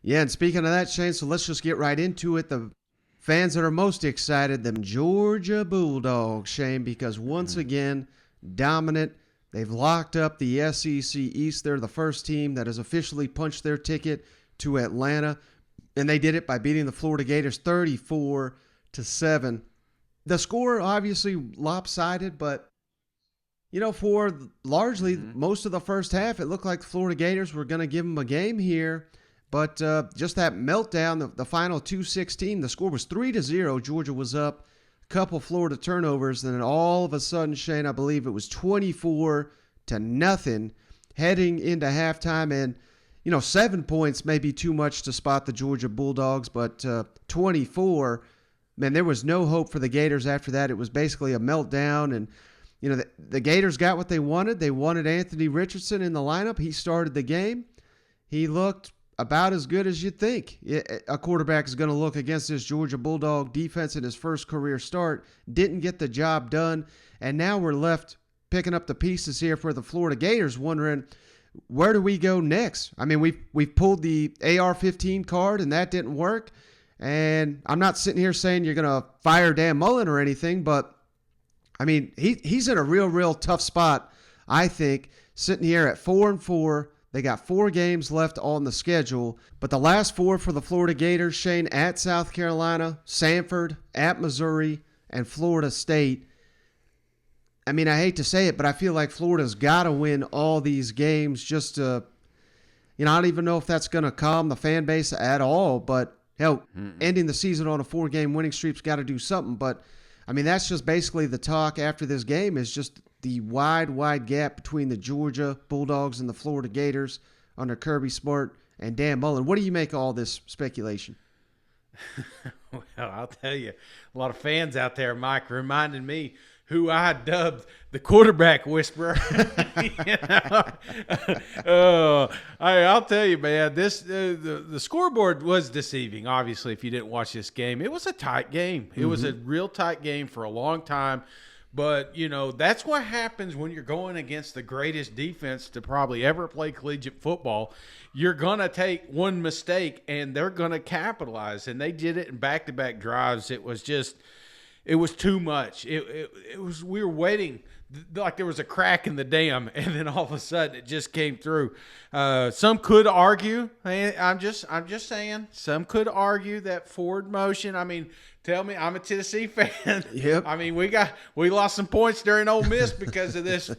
Yeah, and speaking of that, Shane, so let's just get right into it. The fans that are most excited, them Georgia Bulldogs, Shane, because once again, dominant. They've locked up the SEC East. They're the first team that has officially punched their ticket to Atlanta, and they did it by beating the Florida Gators 34-7. The score obviously lopsided, but for largely most of the first half, it looked like the Florida Gators were going to give them a game here. But just that meltdown, the final 2:16, the score was 3-0. Georgia was up, a couple Florida turnovers, and then all of a sudden, Shane, I believe it was 24-0 heading into halftime. And 7 points may be too much to spot the Georgia Bulldogs, but 24, man, there was no hope for the Gators after that. It was basically a meltdown, and the Gators got what they wanted. They wanted Anthony Richardson in the lineup. He started the game. He looked about as good as you'd think a quarterback is going to look against this Georgia Bulldog defense in his first career start. Didn't get the job done, and now we're left picking up the pieces here for the Florida Gators, wondering where do we go next? I mean, we've pulled the AR-15 card, and that didn't work. And I'm not sitting here saying you're going to fire Dan Mullen or anything, but I mean, he's in a real tough spot, I think, sitting here at 4-4. They got 4 games left on the schedule, but the last 4 for the Florida Gators, Shane, at South Carolina, Samford, at Missouri, and Florida State. I mean, I hate to say it, but I feel like Florida's got to win all these games just to, I don't even know if that's going to calm the fan base at all, but hell, ending the season on a 4-game winning streak's got to do something. But, I mean, that's just basically the talk after this game is just the wide gap between the Georgia Bulldogs and the Florida Gators under Kirby Smart and Dan Mullen. What do you make of all this speculation? Well, I'll tell you, a lot of fans out there, Mike, reminding me who I dubbed the quarterback whisperer. I'll tell you, man, the scoreboard was deceiving, obviously, if you didn't watch this game. It was a tight game. It was a real tight game for a long time. But, that's what happens when you're going against the greatest defense to probably ever play collegiate football. You're going to take one mistake, and they're going to capitalize. And they did it in back-to-back drives. It was too much. It was, we were waiting like there was a crack in the dam, and then all of a sudden it just came through. Some could argue, I'm just saying, some could argue that forward motion. I mean, tell me, I'm a Tennessee fan. Yep. I mean, we lost some points during Ole Miss because of this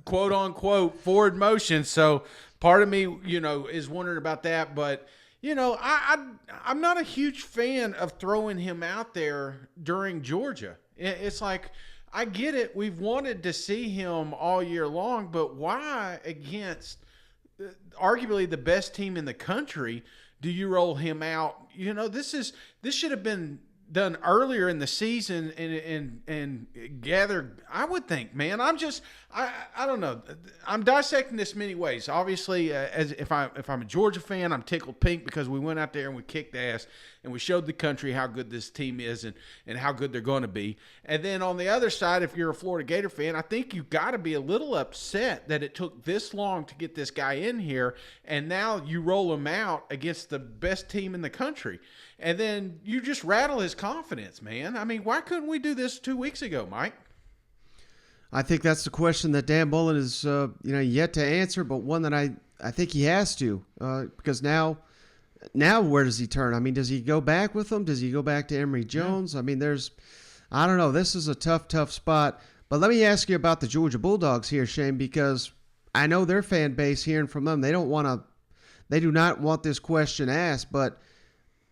quote unquote forward motion. So part of me, is wondering about that, but. I'm not a huge fan of throwing him out there during Georgia. It's like, I get it. We've wanted to see him all year long, but why against arguably the best team in the country do you roll him out? This should have been done earlier in the season and gathered. I would think, man, I don't know. I'm dissecting this many ways. Obviously, as if I'm a Georgia fan, I'm tickled pink because we went out there and we kicked ass and we showed the country how good this team is and how good they're going to be. And then on the other side, if you're a Florida Gator fan, I think you've got to be a little upset that it took this long to get this guy in here, and now you roll him out against the best team in the country. And then you just rattle his confidence, man. I mean, why couldn't we do this 2 weeks ago, Mike? I think that's the question that Dan Mullen is, yet to answer, but one that I think he has to, because now where does he turn? I mean, does he go back with them? Does he go back to Emory Jones? Yeah. I mean, I don't know. This is a tough spot. But let me ask you about the Georgia Bulldogs here, Shane, because I know their fan base, hearing from them, they do not want this question asked, but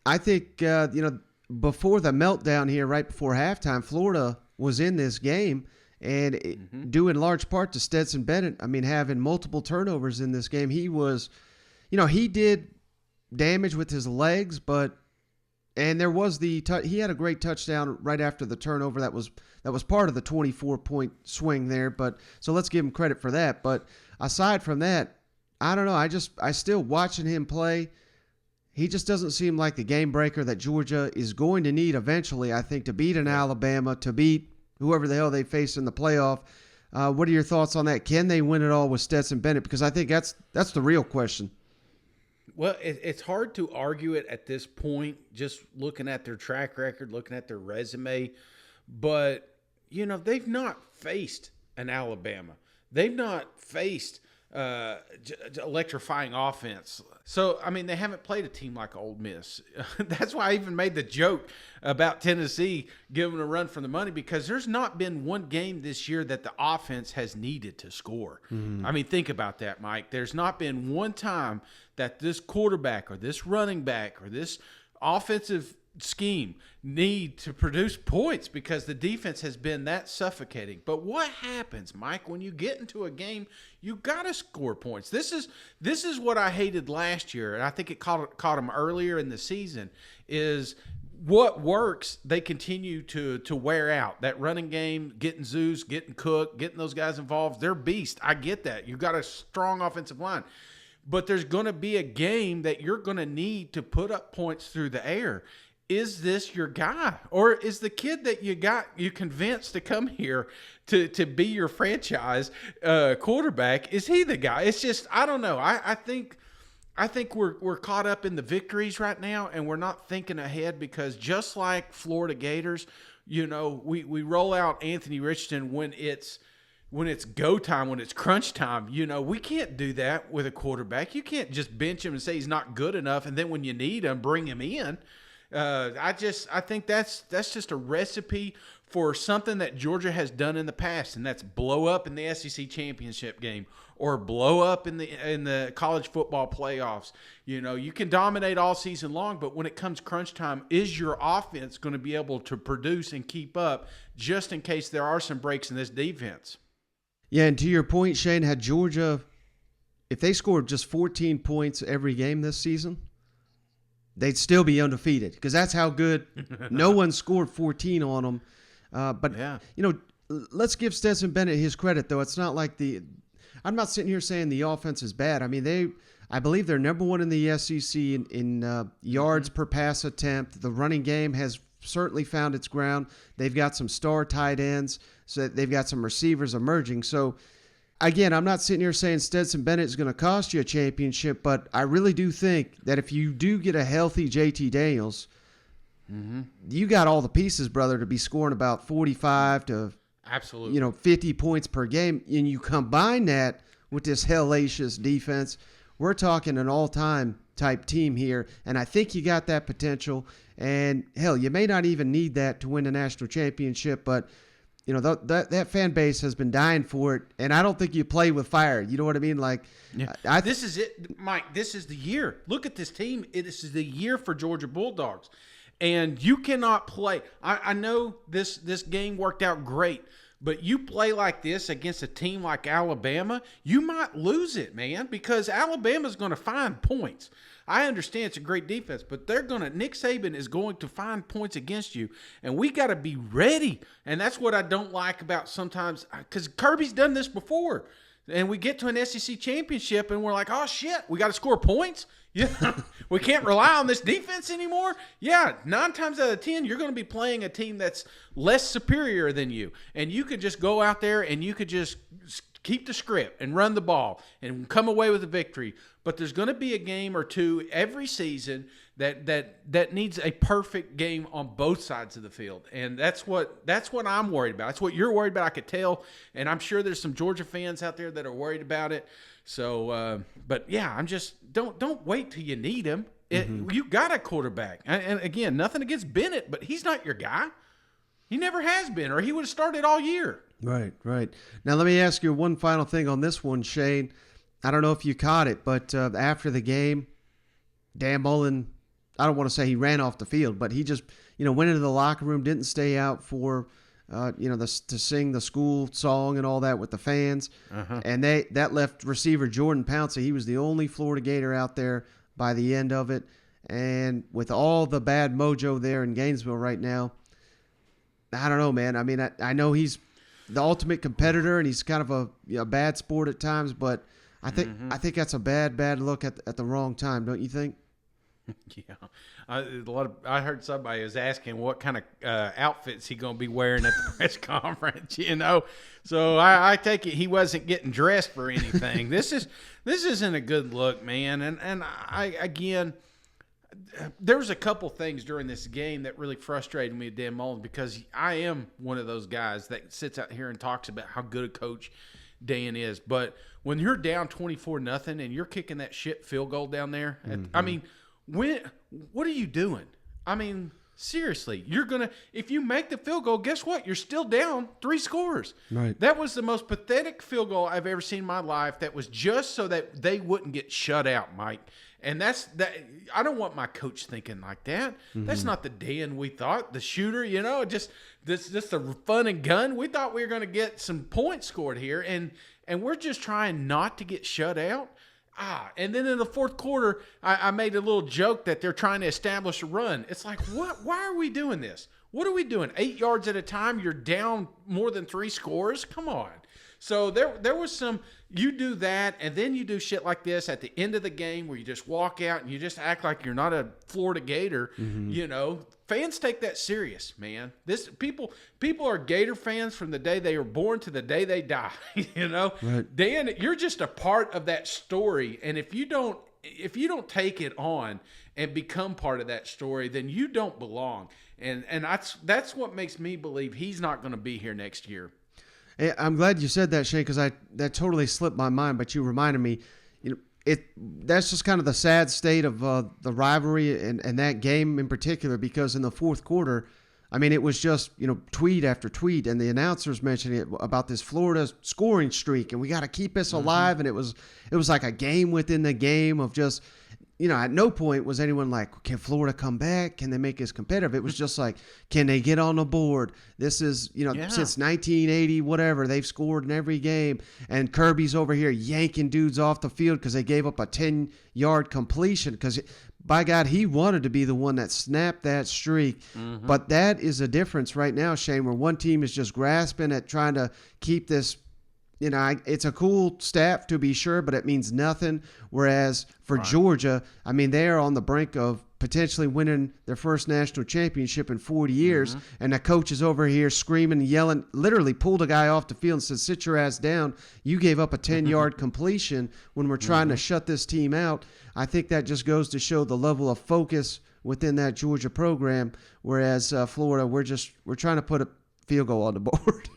I think, before the meltdown here, right before halftime, Florida was in this game, and due in large part to Stetson Bennett, I mean, having multiple turnovers in this game. He was, he did damage with his legs, and there was he had a great touchdown right after the turnover that was part of the 24-point swing there, but so let's give him credit for that. But aside from that, I don't know. I still watching him play. He just doesn't seem like the game breaker that Georgia is going to need eventually, I think, to beat an Alabama, to beat whoever the hell they face in the playoff. What are your thoughts on that? Can they win it all with Stetson Bennett? Because I think that's the real question. Well, it's hard to argue it at this point, just looking at their track record, looking at their resume. But, they've not faced an Alabama. They've not faced electrifying offense. So, I mean, they haven't played a team like Ole Miss. That's why I even made the joke about Tennessee giving a run for the money, because there's not been one game this year that the offense has needed to score. I mean, think about that, Mike. There's not been one time that this quarterback or this running back or this offensive scheme need to produce points because the defense has been that suffocating. But what happens, Mike, when you get into a game, you got to score points. This is what I hated last year, and I think it caught them earlier in the season, is what works, they continue to wear out. That running game, getting Zeus, getting Cook, getting those guys involved, they're beasts. I get that. You've got a strong offensive line. But there's going to be a game that you're going to need to put up points through the air. Is this your guy? Or is the kid that you convinced to come here to be your franchise quarterback, is he the guy? It's just, I don't know. I think we're caught up in the victories right now, and we're not thinking ahead, because just like Florida Gators, we roll out Anthony Richardson when it's go time, when it's crunch time. We can't do that with a quarterback. You can't just bench him and say he's not good enough, and then when you need him, bring him in. I think that's just a recipe for something that Georgia has done in the past, and that's blow up in the SEC championship game or blow up in the college football playoffs. You can dominate all season long, but when it comes crunch time, is your offense going to be able to produce and keep up, just in case there are some breaks in this defense? Yeah, and to your point, Shane, had Georgia, if they scored just 14 points every game this season, they'd still be undefeated, because that's how good. No one scored 14 on them. But, yeah. Let's give Stetson Bennett his credit, though. It's not like I'm not sitting here saying the offense is bad. I mean, I believe they're number one in the SEC in yards per pass attempt. The running game has certainly found its ground. They've got some star tight ends, so they've got some receivers emerging. So, again, I'm not sitting here saying Stetson Bennett is going to cost you a championship, but I really do think that if you do get a healthy JT Daniels, you got all the pieces, brother, to be scoring about 45 to absolutely 50 points per game, and you combine that with this hellacious defense, we're talking an all-time type team here, and I think you got that potential. And hell, you may not even need that to win a national championship, but that fan base has been dying for it, and I don't think you play with fire. You know what I mean? Like, yeah. This is it, Mike. This is the year. Look at this team. This is the year for Georgia Bulldogs, and you cannot play. I know this game worked out great, but you play like this against a team like Alabama, you might lose it, man, because Alabama's going to find points. I understand it's a great defense, but Nick Saban is going to find points against you, and we got to be ready. And that's what I don't like about sometimes, because Kirby's done this before, and we get to an SEC championship, and we're like, oh, shit, we got to score points? Yeah, we can't rely on this defense anymore? Yeah, 9 times out of 10, you're going to be playing a team that's less superior than you, and you could just go out there and you could just keep the script and run the ball and come away with a victory. But there's going to be a game or two every season that needs a perfect game on both sides of the field. And that's what I'm worried about. That's what you're worried about, I could tell. And I'm sure there's some Georgia fans out there that are worried about it. So, but yeah, I'm just, don't wait till you need him. You got a quarterback. And again, nothing against Bennett, but he's not your guy. He never has been, or he would have started all year. Right. Now, let me ask you one final thing on this one, Shane. I don't know if you caught it, but after the game, Dan Mullen, I don't want to say he ran off the field, but he just, went into the locker room, didn't stay out for, to sing the school song and all that with the fans. And that left receiver Jordan Pouncey. He was the only Florida Gator out there by the end of it. And with all the bad mojo there in Gainesville right now, I don't know, man. I mean, I know he's the ultimate competitor, and he's kind of a bad sport at times, but I think that's a bad look at the wrong time, don't you think? Yeah, I heard somebody was asking what kind of outfits he going to be wearing at the press conference. So I take it he wasn't getting dressed for anything. This isn't a good look, man. And I again, there was a couple things during this game that really frustrated me, Dan Mullen, because I am one of those guys that sits out here and talks about how good a coach Dan is, but when you're down 24-0 and you're kicking that shit field goal down there, I mean. What are you doing? I mean, seriously, if you make the field goal, guess what? You're still down 3 scores. Right. That was the most pathetic field goal I've ever seen in my life. That was just so that they wouldn't get shut out, Mike. And that's that. I don't want my coach thinking like that. That's not the Dan we thought. The shooter, just the fun and gun. We thought we were going to get some points scored here, and we're just trying not to get shut out. And then in the fourth quarter, I made a little joke that they're trying to establish a run. It's like, what? Why are we doing this? What are we doing? 8 yards at a time? You're down more than 3 scores? Come on. So there was some, you do that, and then you do shit like this at the end of the game where you just walk out and you just act like you're not a Florida Gator. Fans take that serious, man. People are Gator fans from the day they were born to the day they die. Right. Dan, you're just a part of that story, and if you don't take it on and become part of that story, then you don't belong. And that's what makes me believe he's not going to be here next year. I'm glad you said that, Shane, because that totally slipped my mind. But you reminded me. That's just kind of the sad state of the rivalry and that game in particular, because in the fourth quarter, I mean, it was just, tweet after tweet, and the announcers mentioning it about this Florida scoring streak, and we got to keep this alive. And it was like a game within the game of just, at no point was anyone like, can Florida come back? Can they make us competitive? It was just like, can they get on the board? This is, since 1980, whatever, they've scored in every game. And Kirby's over here yanking dudes off the field because they gave up a 10-yard completion because, by God, he wanted to be the one that snapped that streak. But that is a difference right now, Shane, where one team is just grasping at trying to keep this. It's a cool stat to be sure, but it means nothing. Whereas for Georgia, I mean, they are on the brink of potentially winning their first national championship in 40 years. And the coach is over here screaming and yelling, literally pulled a guy off the field and said, sit your ass down. You gave up a 10-yard completion when we're trying to shut this team out. I think that just goes to show the level of focus within that Georgia program. Whereas Florida, we're trying to put a field goal on the board.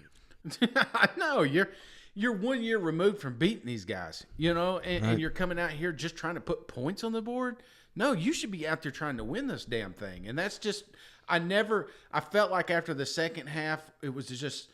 I know you're 1 year removed from beating these guys, and you're coming out here just trying to put points on the board. No, you should be out there trying to win this damn thing. And that's just, I felt like after the second half, it was just,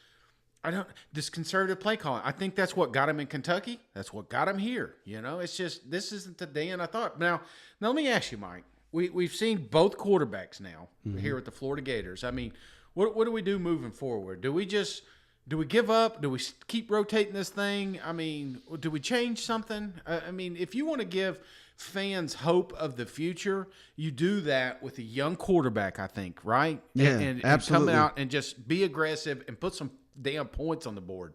this conservative play calling. I think that's what got him in Kentucky. That's what got him here. It's just, this isn't the Dan I thought. Now let me ask you, Mike, we've seen both quarterbacks now here at the Florida Gators. I mean, what do we do moving forward? Do we give up? Do we keep rotating this thing? I mean, do we change something? I mean, if you want to give fans hope of the future, you do that with a young quarterback, I think, right? Yeah, and absolutely. come out and just be aggressive and put some damn points on the board.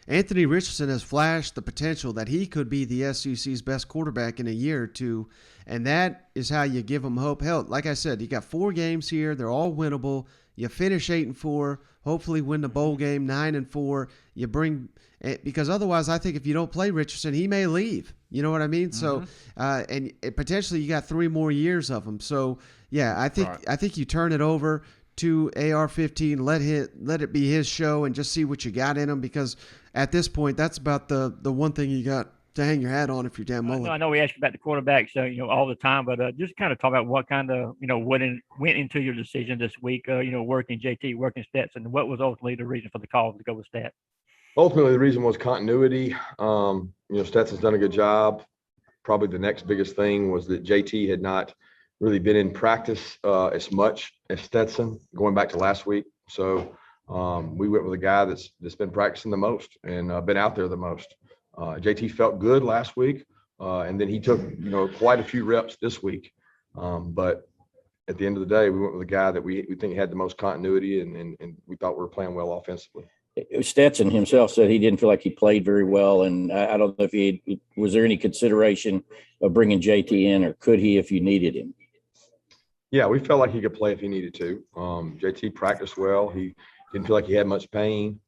Anthony Richardson has flashed the potential that he could be the SEC's best quarterback in a year or two, and that is how you give him hope. Hell, like I said, you got 4 games here. They're all winnable. You finish 8-4, hopefully win the bowl game 9-4. You bring, because otherwise, I think if you don't play Richardson, he may leave. You know what I mean? So, and potentially you got 3 more years of him. So, yeah, I think you turn it over to AR-15, let it be his show, and just see what you got in him. Because at this point, that's about the one thing you got to hang your hat on if you're Dan Mullen. I know we ask you about the quarterbacks, all the time, but just kind of talk about what kind of, went into your decision this week, working JT, working Stetson. What was ultimately the reason for the call to go with Stat? Ultimately, the reason was continuity. Stetson's done a good job. Probably the next biggest thing was that JT had not really been in practice as much as Stetson going back to last week. So we went with a guy that's been practicing the most and been out there the most. JT felt good last week, and then he took, quite a few reps this week. But at the end of the day, we went with a guy that we think had the most continuity, and we thought we were playing well offensively. Stetson himself said he didn't feel like he played very well, and I don't know if was there any consideration of bringing JT in, or could he if you needed him? Yeah, we felt like he could play if he needed to. JT practiced well. He didn't feel like he had much pain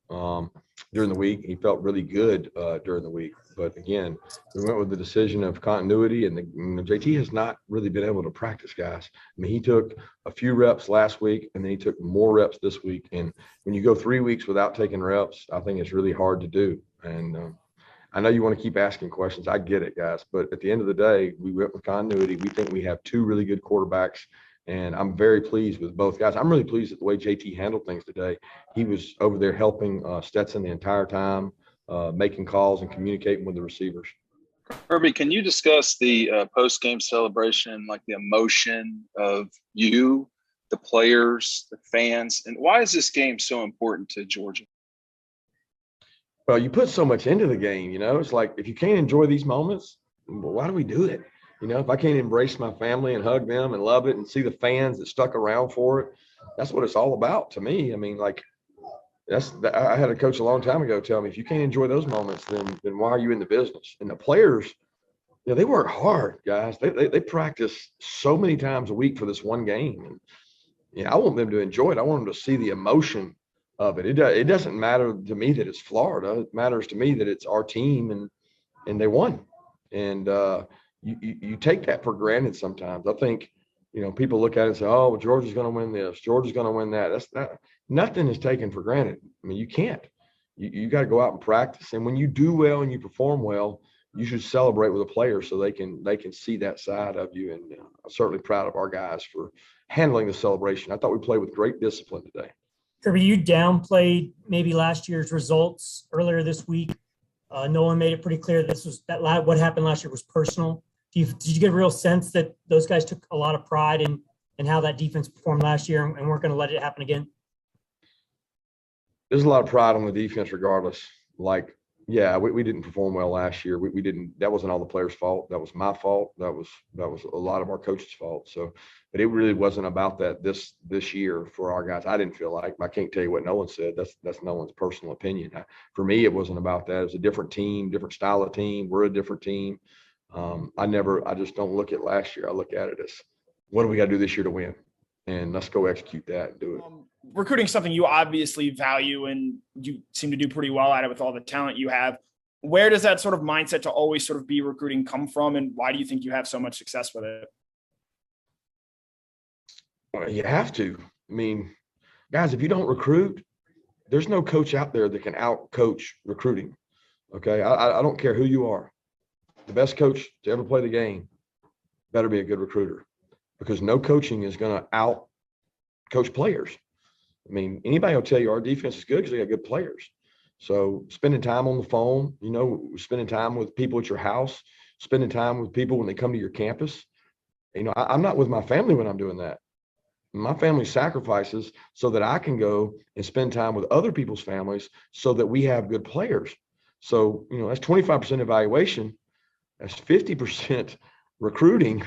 during the week. He felt really good during the week. But again, we went with the decision of continuity, and JT has not really been able to practice, guys. I mean, he took a few reps last week, and then he took more reps this week. And when you go 3 weeks without taking reps, I think it's really hard to do. And I know you want to keep asking questions. I get it, guys. But at the end of the day, we went with continuity. We think we have two really good quarterbacks. And I'm very pleased with both guys. I'm really pleased with the way JT handled things today. He was over there helping Stetson the entire time, making calls and communicating with the receivers. Herbie, can you discuss the post-game celebration, like the emotion of you, the players, the fans, and why is this game so important to Georgia? Well, you put so much into the game, It's like if you can't enjoy these moments, well, why do we do it? If I can't embrace my family and hug them and love it and see the fans that stuck around for it, that's what it's all about to me. I mean, like I had a coach a long time ago tell me, if you can't enjoy those moments, then why are you in the business? And the players, they work hard, guys. They practice so many times a week for this one game. And I want them to enjoy it. I want them to see the emotion of it. It doesn't matter to me that it's Florida. It matters to me that it's our team and they won. And you take that for granted sometimes. I think, people look at it and say, oh, well, Georgia's going to win this. Georgia's going to win that. Nothing is taken for granted. I mean, you can't. You got to go out and practice. And when you do well and you perform well, you should celebrate with the players so they can see that side of you. And I'm certainly proud of our guys for handling the celebration. I thought we played with great discipline today. Kirby, you downplayed maybe last year's results earlier this week. Nolan made it pretty clear what happened last year was personal. Did you get a real sense that those guys took a lot of pride in how that defense performed last year and weren't going to let it happen again? There's a lot of pride on the defense regardless. Like, yeah, we didn't perform well last year. We didn't. That wasn't all the players' fault. That was my fault. That was a lot of our coaches' fault. So, but it really wasn't about that this year for our guys. I didn't feel like. I can't tell you what Nolan said. That's Nolan's personal opinion. For me, it wasn't about that. It was a different team, different style of team. We're a different team. I just don't look at last year. I look at it as, what do we got to do this year to win? And let's go execute that and do it. Recruiting is something you obviously value, and you seem to do pretty well at it with all the talent you have. Where does that sort of mindset to always sort of be recruiting come from, and why do you think you have so much success with it? Well, you have to. I mean, guys, if you don't recruit, there's no coach out there that can out-coach recruiting. Okay? I don't care who you are. The best coach to ever play the game better be a good recruiter, because no coaching is going to out-coach players. I mean, anybody will tell you our defense is good because they got good players. So spending time on the phone, spending time with people at your house, spending time with people when they come to your campus. I'm not with my family when I'm doing that. My family sacrifices so that I can go and spend time with other people's families so that we have good players. So, that's 25% evaluation. That's 50% recruiting,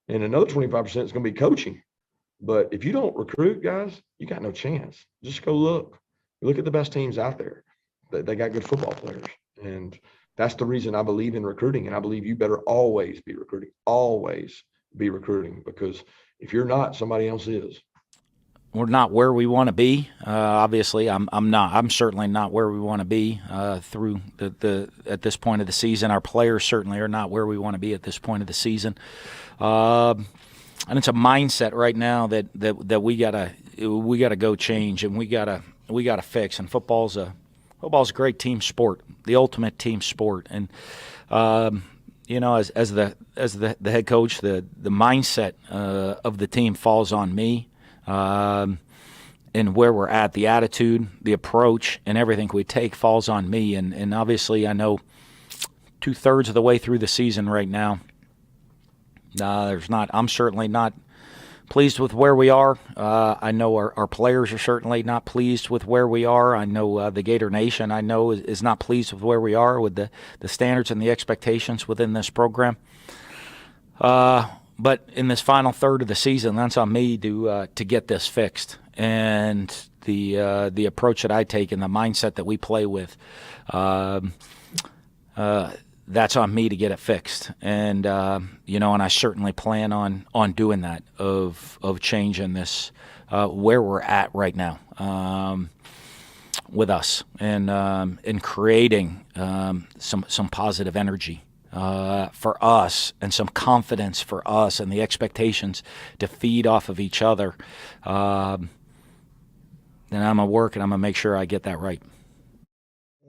and another 25% is going to be coaching. But if you don't recruit, guys, you got no chance. Just go look. Look at the best teams out there. They got good football players. And that's the reason I believe in recruiting. And I believe you better always be recruiting. Always be recruiting. Because if you're not, somebody else is. We're not where we want to be. Obviously, I'm not. I'm certainly not where we want to be through at this point of the season. Our players certainly are not where we want to be at this point of the season. And it's a mindset right now that we gotta go change, and we gotta fix. And football's a great team sport, the ultimate team sport. And as the head coach, the mindset of the team falls on me. And where we're at, the attitude, the approach, and everything we take falls on me. And obviously, I know 2/3 of the way through the season right now. I'm certainly not pleased with where we are. I know our players are certainly not pleased with where we are. I know the Gator Nation, is not pleased with where we are with the standards and the expectations within this program. But in this final third of the season, that's on me to get this fixed. And the approach that I take and the mindset that we play with, that's on me to get it fixed. And, and I certainly plan on doing that, of changing this, where we're at right now, with us, and creating, some positive energy, for us, and some confidence for us, and the expectations to feed off of each other. Then I'm going to work, and I'm going to make sure I get that right.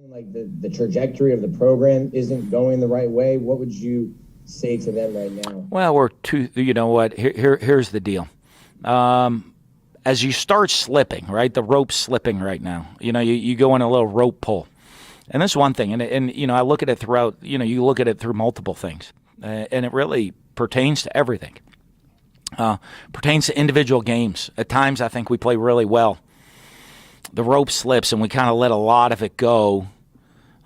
Like the trajectory of the program isn't going the right way, what would you say to them right now? Well, you know what? Here's the deal. As you start slipping, right, the rope's slipping right now. You go in a little rope pull. And that's one thing. And I look at it throughout, you look at it through multiple things. And it really pertains to everything. Pertains to individual games. At times, I think we play really well. The rope slips, and we kind of let a lot of it go.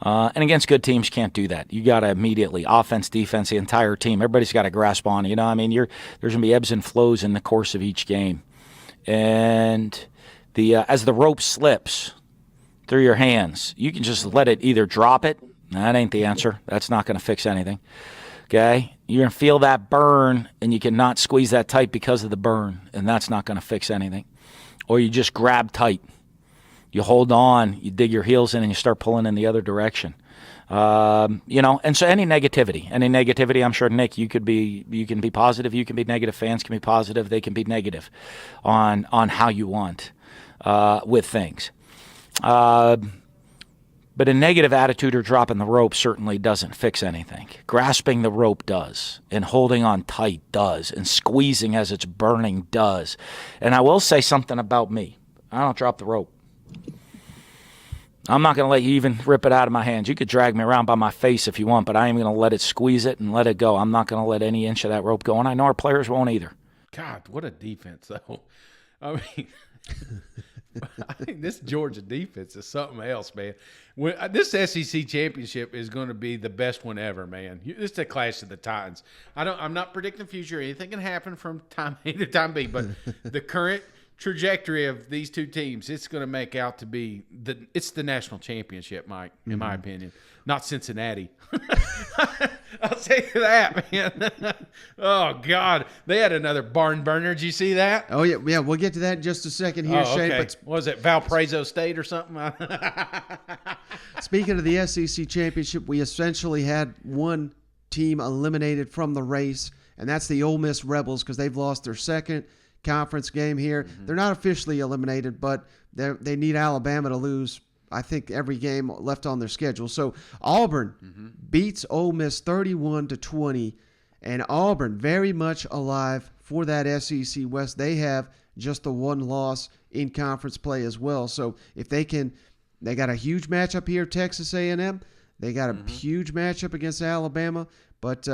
And against good teams, you can't do that. You got to immediately, offense, defense, the entire team, everybody's got to grasp on it. There's going to be ebbs and flows in the course of each game. And as the rope slips through your hands, you can just let it either drop it. That ain't the answer. That's not going to fix anything. Okay? You're going to feel that burn, and you cannot squeeze that tight because of the burn, and that's not going to fix anything. Or you just grab tight. You hold on, you dig your heels in, and you start pulling in the other direction. And so any negativity, I'm sure, Nick, you can be positive, you can be negative, fans can be positive, they can be negative on how you want with things. But a negative attitude or dropping the rope certainly doesn't fix anything. Grasping the rope does, and holding on tight does, and squeezing as it's burning does. And I will say something about me. I don't drop the rope. I'm not going to let you even rip it out of my hands. You could drag me around by my face if you want, but I am going to let it squeeze it and let it go. I'm not going to let any inch of that rope go, and I know our players won't either. God, what a defense, though. I mean, I think this Georgia defense is something else, man. This SEC championship is going to be the best one ever, man. This is a clash of the Titans. I'm not predicting the future. Anything can happen from time A to time B, but the current trajectory of these two teams, it's going to make out to be it's the national championship, Mike, in my opinion, not Cincinnati. I'll tell you that, man. Oh God, they had another barn burner. Did you see that? Oh yeah. We'll get to that in just a second here, Shane. Okay. But was it Valparaiso State or something? Speaking of the SEC championship, we essentially had one team eliminated from the race, and that's the Ole Miss Rebels, because they've lost their second conference game here. They're not officially eliminated, but they need Alabama to lose, I think, every game left on their schedule. So Auburn beats Ole Miss 31-20, and Auburn very much alive for that SEC West. They have just the one loss in conference play as well. So if they got a huge matchup here, Texas A&M. They got a huge matchup against Alabama, but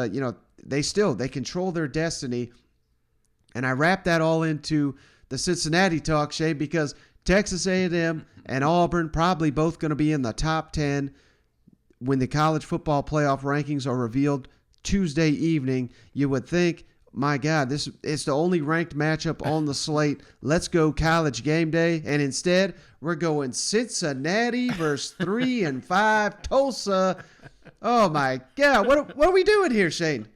they control their destiny. And I wrap that all into the Cincinnati talk, Shay, because Texas A&M and Auburn probably both going to be in the top 10 when the college football playoff rankings are revealed Tuesday evening. You would think, my God, this is the only ranked matchup on the slate. Let's go College game day. And instead, we're going Cincinnati versus 3-5 Tulsa. Oh, my God. What are we doing here, Shane?